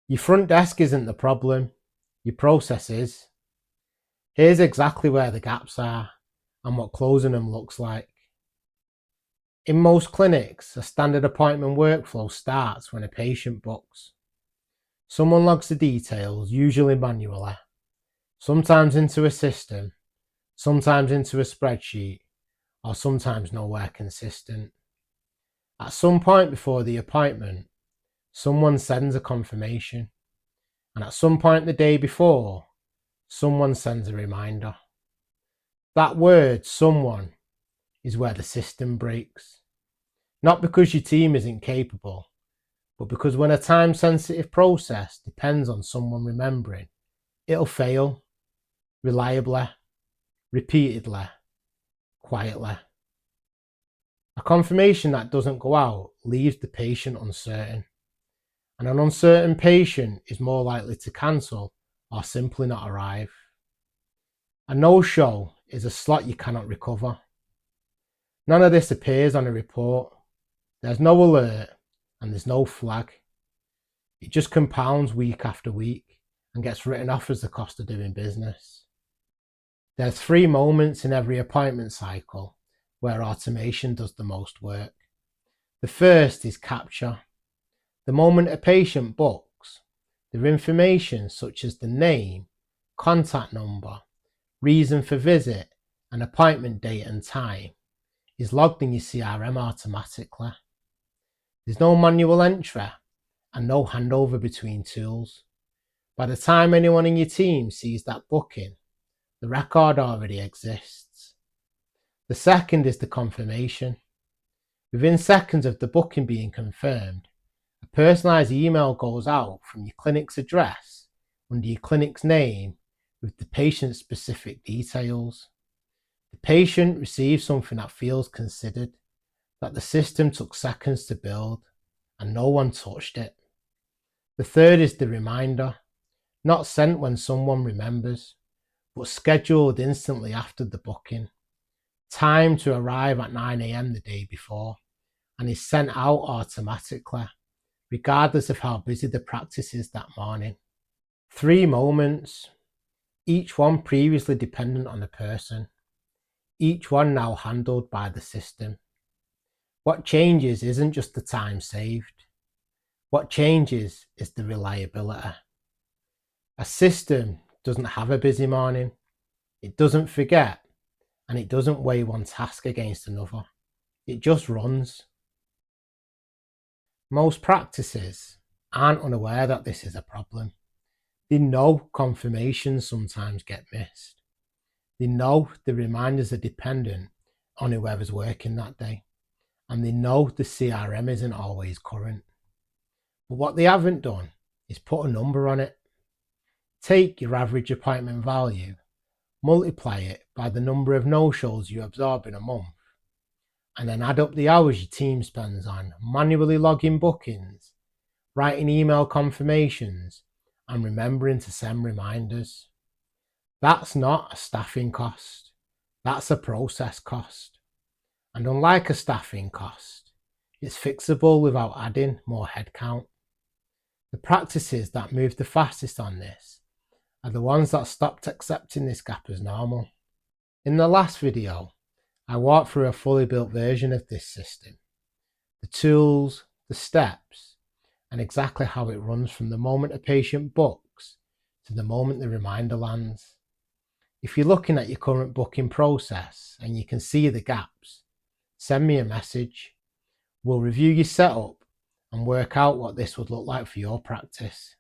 Your front desk isn't the problem, your process is. Here's exactly where the gaps are and what closing them looks like. In most clinics, a standard appointment workflow starts when a patient books. Someone logs the details, usually manually, sometimes into a system, sometimes into a spreadsheet, or sometimes nowhere consistent. At some point before the appointment, someone sends a confirmation, and at some point the day before, someone sends a reminder. That word, someone, is where the system breaks. Not because your team isn't capable, but because when a time-sensitive process depends on someone remembering, it'll fail reliably, repeatedly, quietly. A confirmation that doesn't go out leaves the patient uncertain, and an uncertain patient is more likely to cancel or simply not arrive. A no-show is a slot you cannot recover. None of this appears on a report. There's no alert and there's no flag. It just compounds week after week and gets written off as the cost of doing business. There's 3 moments in every appointment cycle where automation does the most work. The first is capture. The moment a patient books, their information such as the name, contact number, reason for visit, and appointment date and time is logged in your CRM automatically. There's no manual entry and no handover between tools. By the time anyone in your team sees that booking, the record already exists. The second is the confirmation. Within seconds of the booking being confirmed, a personalised email goes out from your clinic's address under your clinic's name with the patient's specific details. The patient receives something that feels considered, that the system took seconds to build and no one touched it. The third is the reminder, not sent when someone remembers, but scheduled instantly after the booking, timed to arrive at 9 AM the day before, and is sent out automatically, regardless of how busy the practice is that morning. 3 moments, each one previously dependent on the person, each one now handled by the system. What changes isn't just the time saved. What changes is the reliability. A system doesn't have a busy morning, it doesn't forget, and it doesn't weigh one task against another. It just runs. Most practices aren't unaware that this is a problem. They know confirmations sometimes get missed. They know the reminders are dependent on whoever's working that day. And they know the CRM isn't always current. But what they haven't done is put a number on it. Take your average appointment value, multiply it by the number of no-shows you absorb in a month, and then add up the hours your team spends on manually logging bookings, writing email confirmations, and remembering to send reminders. That's not a staffing cost, that's a process cost. And unlike a staffing cost, it's fixable without adding more headcount. The practices that move the fastest on this are the ones that stopped accepting this gap as normal. In the last video, I walked through a fully built version of this system, the tools, the steps, and exactly how it runs from the moment a patient books to the moment the reminder lands. If you're looking at your current booking process and you can see the gaps, send me a message. We'll review your setup and work out what this would look like for your practice.